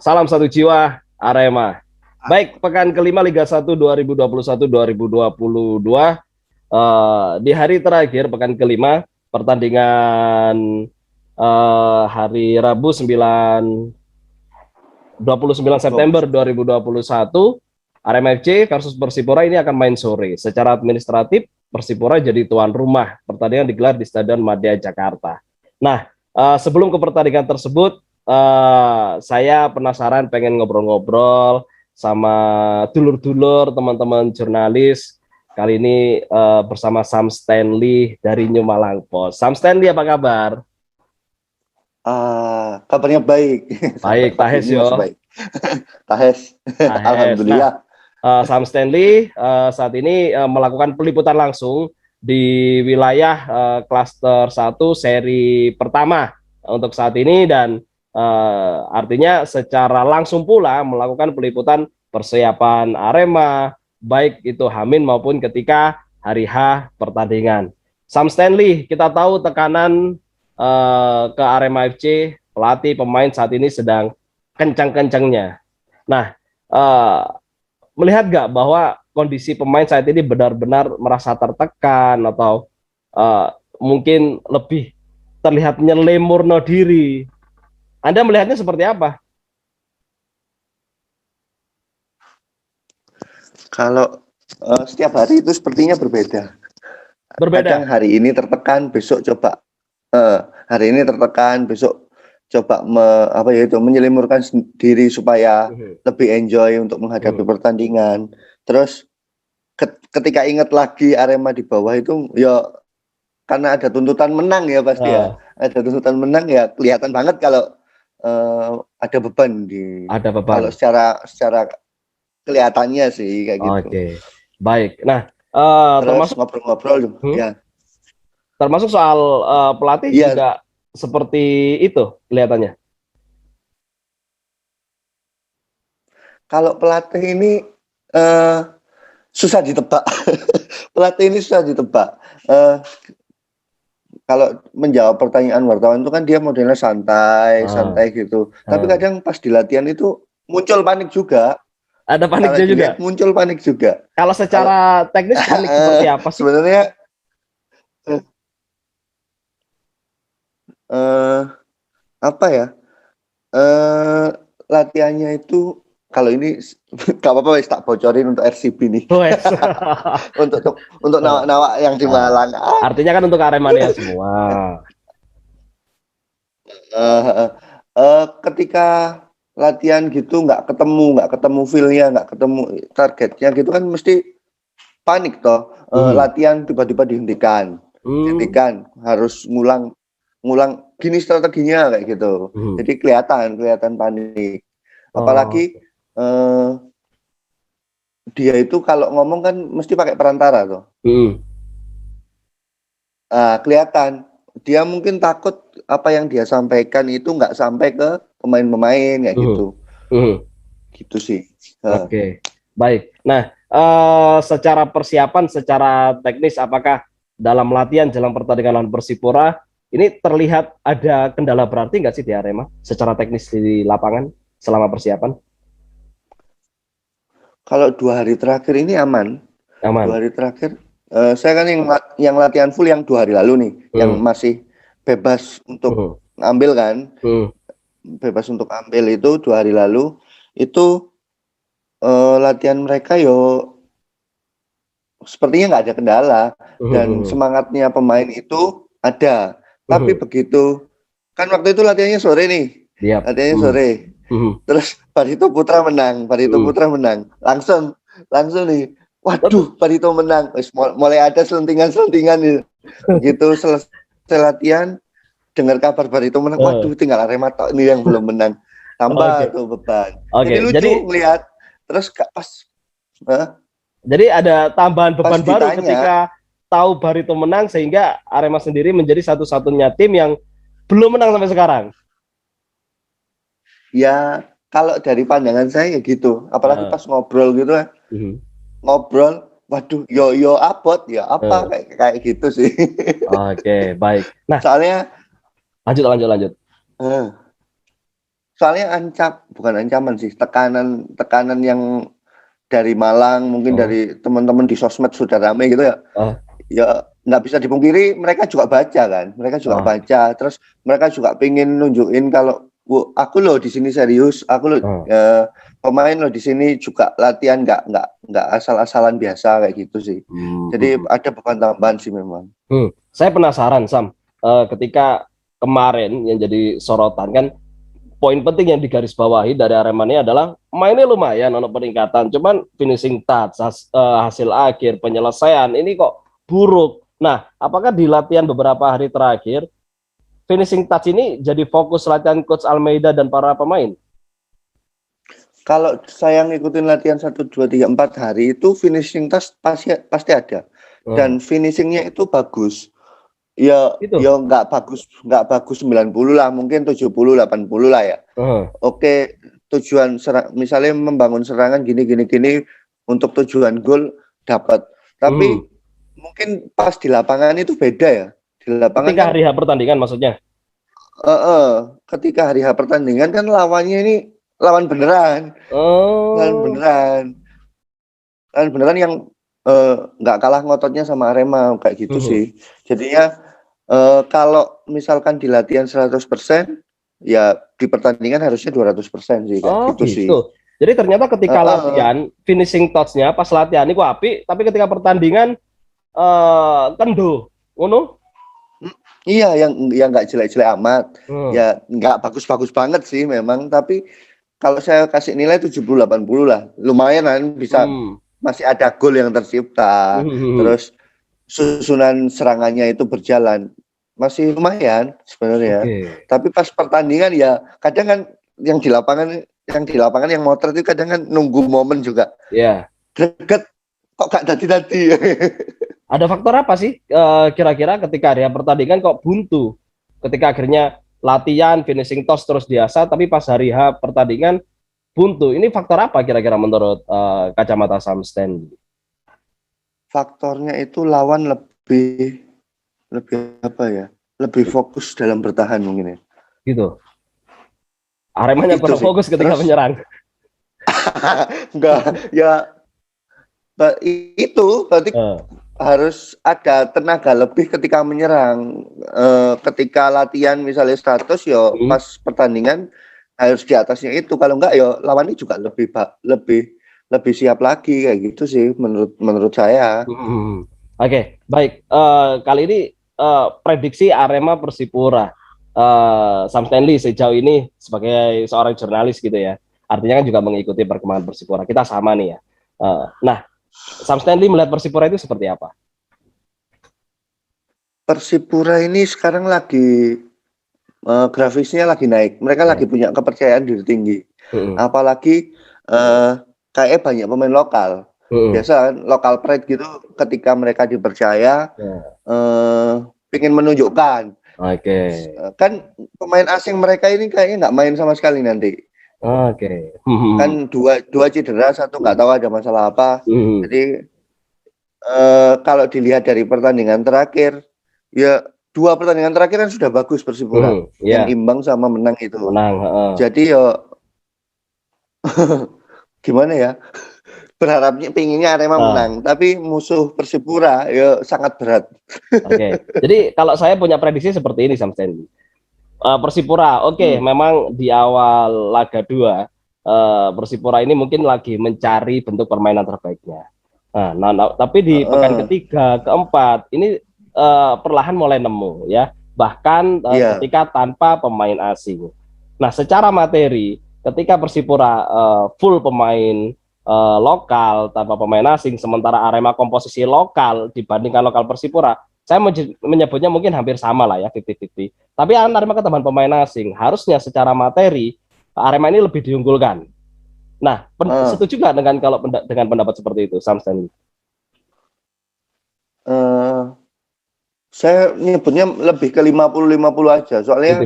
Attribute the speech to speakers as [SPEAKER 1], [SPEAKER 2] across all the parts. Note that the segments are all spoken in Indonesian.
[SPEAKER 1] Salam satu jiwa Arema. Baik, pekan kelima Liga 1 2021-2022. Di hari terakhir pekan kelima, pertandingan hari Rabu 29 September 2021, Arema FC versus Persipura ini akan main sore. Secara administratif, Persipura jadi tuan rumah. Pertandingan digelar di Stadion Madia Jakarta. Nah, sebelum ke pertandingan tersebut, saya penasaran pengen ngobrol-ngobrol sama dulur-dulur teman-teman jurnalis. Kali ini bersama Sam Stanley dari New Malang Post. Sam Stanley, apa kabar?
[SPEAKER 2] Kabarnya baik.
[SPEAKER 1] Baik, Tahes yo.
[SPEAKER 2] Baik. Tahes. Alhamdulillah.
[SPEAKER 1] Nah, Sam Stanley saat ini melakukan peliputan langsung di wilayah klaster 1 seri pertama untuk saat ini, dan artinya secara langsung pula melakukan peliputan persiapan Arema, baik itu Hamin maupun ketika hari H pertandingan. Sam Stanley, kita tahu tekanan ke Arema FC, pelatih, pemain saat ini sedang kencang-kencangnya. Nah, melihat nggak bahwa kondisi pemain saat ini benar-benar merasa tertekan atau mungkin lebih terlihatnya lemurno diri? Anda melihatnya seperti apa?
[SPEAKER 2] Kalau setiap hari itu sepertinya berbeda.
[SPEAKER 1] Berbeda.
[SPEAKER 2] Kadang hari ini tertekan, besok coba hari ini tertekan, besok coba menyelimurkan diri supaya lebih enjoy untuk menghadapi pertandingan. Terus ketika ingat lagi Arema di bawah itu, ya karena ada tuntutan menang ya pasti ya. Ada tuntutan menang ya, kelihatan banget kalau ada beban di.
[SPEAKER 1] Ada beban.
[SPEAKER 2] Kalau secara kelihatannya sih kayak gitu.
[SPEAKER 1] Oke, baik. Nah,
[SPEAKER 2] termasuk ngobrol-ngobrol ya.
[SPEAKER 1] Termasuk soal pelatih juga seperti itu kelihatannya.
[SPEAKER 2] Kalau pelatih ini susah ditebak. Pelatih ini susah ditebak. Kalau menjawab pertanyaan wartawan itu kan dia modelnya santai gitu. Tapi kadang pas di latihan itu muncul panik juga.
[SPEAKER 1] Ada paniknya juga.
[SPEAKER 2] Muncul panik juga.
[SPEAKER 1] Kalau secara teknis panik seperti apa sih?
[SPEAKER 2] Sebenarnya apa ya? Latihannya itu kalau ini gak apa-apa wis tak bocorin untuk RCB nih. untuk nawak-nawak yang di Malang.
[SPEAKER 1] Artinya kan untuk Aremania semua.
[SPEAKER 2] Ketika latihan gitu nggak ketemu feel-nya, nggak ketemu targetnya gitu kan mesti panik toh. Latihan tiba-tiba dihentikan. Harus ngulang gini strateginya kayak gitu. Jadi kelihatan panik. Apalagi dia itu kalau ngomong kan mesti pakai perantara tuh. Kelihatan dia mungkin takut apa yang dia sampaikan itu nggak sampai ke pemain-pemain kayak gitu. Gitu sih.
[SPEAKER 1] Oke, baik. Nah, secara persiapan, secara teknis, apakah dalam latihan jelang pertandingan lawan Persipura ini terlihat ada kendala berarti nggak sih di Arema secara teknis di lapangan selama persiapan?
[SPEAKER 2] Kalau 2 hari terakhir ini aman. 2 hari terakhir, saya kan yang latihan full yang 2 hari lalu nih, yang masih bebas untuk ambil kan, bebas untuk ambil itu 2 hari lalu itu latihan mereka sepertinya nggak ada kendala dan semangatnya pemain itu ada. Tapi begitu kan waktu itu latihannya sore nih, latihannya sore. Terus Barito Putra menang, langsung nih, waduh Barito menang, mulai ada selentingan nih. Begitu selesai latihan, dengar kabar Barito menang, waduh tinggal Arema ini yang belum menang, tambah tuh beban. Jadi lucu melihat. Terus pas
[SPEAKER 1] jadi ada tambahan beban baru ketika tahu Barito menang, sehingga Arema sendiri menjadi satu-satunya tim yang belum menang sampai sekarang.
[SPEAKER 2] Ya, kalau dari pandangan saya ya gitu. Apalagi pas ngobrol gitu kan. Ngobrol, waduh, yo abot ya apa kayak gitu sih.
[SPEAKER 1] Oke, baik. Nah,
[SPEAKER 2] soalnya
[SPEAKER 1] lanjut.
[SPEAKER 2] soalnya bukan ancaman sih, tekanan yang dari Malang, mungkin dari teman-teman di sosmed sudah ramai gitu ya. Ya nggak bisa dipungkiri mereka juga baca kan, mereka juga baca, terus mereka juga pengen nunjukin kalau aku loh di sini serius, aku loh pemain loh di sini juga latihan nggak asal-asalan biasa kayak gitu sih. Jadi ada beban tambahan sih memang.
[SPEAKER 1] Saya penasaran Sam, ketika kemarin yang jadi sorotan kan, poin penting yang digarisbawahi dari Arema ini adalah mainnya lumayan untuk peningkatan, cuman finishing touch, hasil akhir, penyelesaian ini kok buruk. Nah, apakah di latihan beberapa hari terakhir finishing touch ini jadi fokus latihan Coach Almeida dan para pemain?
[SPEAKER 2] Kalau saya ngikutin latihan 1, 2, 3, 4 hari itu finishing touch pasti ada. Dan finishingnya itu bagus. Ya, gitu. Ya nggak bagus 90 lah, mungkin 70, 80 lah ya. Oke, tujuan misalnya membangun serangan gini untuk tujuan gol dapat. Tapi mungkin pas di lapangan itu beda ya. Di lapangan
[SPEAKER 1] ketika hari H pertandingan maksudnya.
[SPEAKER 2] Ketika hari H pertandingan kan lawannya ini lawan beneran. Lawan beneran yang nggak kalah ngototnya sama Arema kayak gitu sih. Jadinya kalau misalkan di latihan 100%, ya di pertandingan harusnya 200% sih kayak gitu sih.
[SPEAKER 1] Jadi ternyata ketika latihan finishing touch-nya pas latihan ini api, tapi ketika pertandingan kendo, ngono?
[SPEAKER 2] Iya, yang nggak jelek-jelek amat. Ya nggak bagus-bagus banget sih memang, tapi kalau saya kasih nilai 70-80 lah. Lumayan kan bisa masih ada gol yang tercipta. Terus susunan serangannya itu berjalan. Masih lumayan sebenarnya. Tapi pas pertandingan ya kadang kan yang di lapangan yang motret itu kadang kan nunggu momen juga.
[SPEAKER 1] Iya.
[SPEAKER 2] Greget kok gak tadi.
[SPEAKER 1] Ada faktor apa sih kira-kira ketika hari pertandingan kok buntu? Ketika akhirnya latihan finishing toss terus biasa, tapi pas hari H pertandingan buntu. Ini faktor apa kira-kira menurut kacamata Sam Stanley?
[SPEAKER 2] Faktornya itu lawan lebih apa ya? Lebih fokus dalam bertahan mungkin ya.
[SPEAKER 1] Gitu. Aremanya kurang fokus ketika menyerang.
[SPEAKER 2] Enggak, ya itu berarti harus ada tenaga lebih ketika menyerang. Ketika latihan misalnya status ya pas pertandingan harus di atasnya itu. Kalau enggak ya lawannya juga lebih siap lagi kayak gitu sih menurut saya.
[SPEAKER 1] Oke, baik. Kali ini prediksi Arema Persipura. Sam Stanley sejauh ini sebagai seorang jurnalis gitu ya. Artinya kan juga mengikuti perkembangan Persipura. Kita sama nih ya. Nah, Sam Stanley melihat Persipura itu seperti apa?
[SPEAKER 2] Persipura ini sekarang lagi grafisnya lagi naik. Mereka lagi punya kepercayaan diri tinggi. Apalagi kayak banyak pemain lokal. Biasa lokal pride gitu ketika mereka dipercaya pengen menunjukkan. Kan pemain asing mereka ini kayaknya nggak main sama sekali nanti. Kan dua cedera, satu nggak tahu ada masalah apa. Jadi kalau dilihat dari pertandingan terakhir, ya 2 pertandingan terakhir kan sudah bagus Persipura. Yang imbang sama menang itu. Jadi ya gimana ya? Berharapnya pinginnya Arema menang, tapi musuh Persipura ya sangat berat.
[SPEAKER 1] Jadi kalau saya punya prediksi seperti ini Sam Stanley. Persipura, memang di awal laga 2 Persipura ini mungkin lagi mencari bentuk permainan terbaiknya. Tapi di pekan ketiga, keempat ini perlahan mulai nemu ya. Bahkan ketika tanpa pemain asing. Nah, secara materi ketika Persipura full pemain lokal tanpa pemain asing, sementara Arema komposisi lokal dibandingkan lokal Persipura, saya menyebutnya mungkin hampir sama lah ya, 50-50. Tapi Arema ketambahan pemain asing, harusnya secara materi Arema ini lebih diunggulkan. Nah, setuju nggak dengan pendapat seperti itu, Sam Stanley?
[SPEAKER 2] Saya nyebutnya lebih ke 50-50 aja, soalnya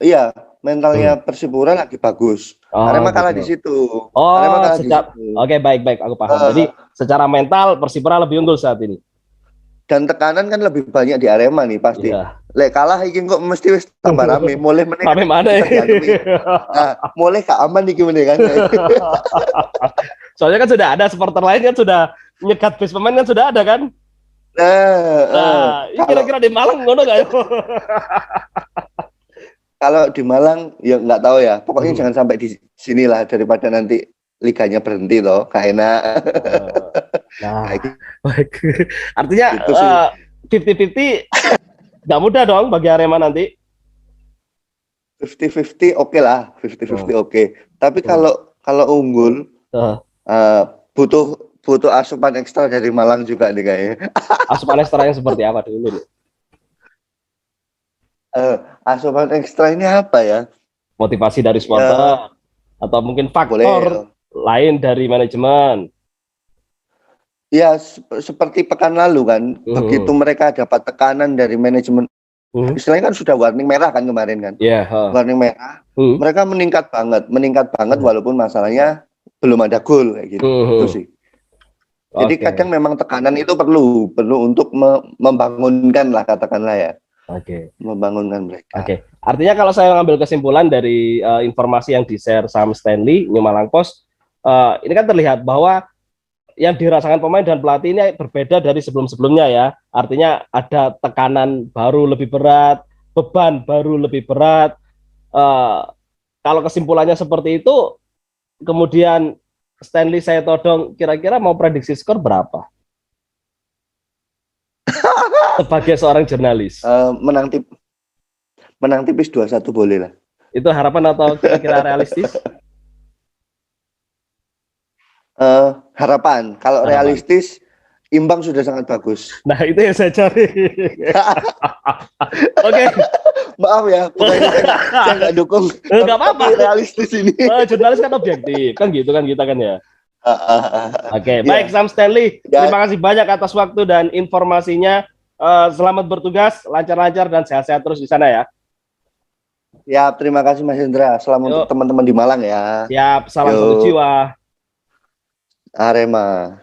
[SPEAKER 2] iya mentalnya Persipura lagi bagus. Arema kalah di situ.
[SPEAKER 1] Baik, aku paham. Jadi secara mental Persipura lebih unggul saat ini.
[SPEAKER 2] Dan tekanan kan lebih banyak di Arema nih pasti.
[SPEAKER 1] Iya.
[SPEAKER 2] Lek kalah iki kok mesti wis tambah rame, mulai meneh.
[SPEAKER 1] Rame mana ya?
[SPEAKER 2] Nah, mulai gak aman iki meneh kan.
[SPEAKER 1] Soalnya kan sudah ada supporter lain kan sudah nyekat bis pemain kan sudah ada kan? Nah, ini kira-kira di Malang ngono gak ya?
[SPEAKER 2] Kalau di Malang ya nggak tahu ya. Pokoknya jangan sampai di sini lah daripada nanti liganya berhenti loh, kayak enak.
[SPEAKER 1] Nah, baik. Artinya 50-50 nggak mudah dong bagi Arema nanti.
[SPEAKER 2] 50-50 oke lah, 50-50 oke. Tapi kalau unggul butuh asupan ekstra dari Malang juga nih kayaknya.
[SPEAKER 1] Asupan ekstra yang seperti apa dulu nih?
[SPEAKER 2] Asupan ekstra ini apa ya?
[SPEAKER 1] Motivasi dari supporter atau mungkin faktor lain dari manajemen?
[SPEAKER 2] Ya seperti pekan lalu kan, begitu mereka dapat tekanan dari manajemen, istilahnya kan sudah warning merah kan kemarin kan, warning merah, mereka meningkat banget walaupun masalahnya belum ada gol kayak gitu, itu sih. Jadi kadang memang tekanan itu perlu untuk membangunkan lah katakanlah ya. Membangunkan mereka.
[SPEAKER 1] Artinya kalau saya mengambil kesimpulan dari informasi yang di-share Sam Stanley New Malang Post, ini kan terlihat bahwa yang dirasakan pemain dan pelatih ini berbeda dari sebelum-sebelumnya ya. Artinya ada tekanan baru lebih berat, beban baru lebih berat. Kalau kesimpulannya seperti itu, kemudian Stanley saya todong kira-kira mau prediksi skor berapa? Sebagai seorang jurnalis.
[SPEAKER 2] Menang tipis 2-1 boleh lah.
[SPEAKER 1] Itu harapan atau kira-kira realistis?
[SPEAKER 2] Harapan. Kalau realistis, imbang sudah sangat bagus.
[SPEAKER 1] Nah, itu yang saya cari. Oke.
[SPEAKER 2] Maaf ya, saya nggak dukung.
[SPEAKER 1] Nggak apa-apa.
[SPEAKER 2] Realistis ini.
[SPEAKER 1] Jurnalis kan objektif, kan gitu kan kita kan ya. Baik Sam Stanley, terima kasih banyak atas waktu dan informasinya. Selamat bertugas, lancar-lancar dan sehat-sehat terus di sana ya.
[SPEAKER 2] Ya, terima kasih Mas Indra. Salam untuk teman-teman di Malang ya.
[SPEAKER 1] Siap, salam satu jiwa.
[SPEAKER 2] Arema.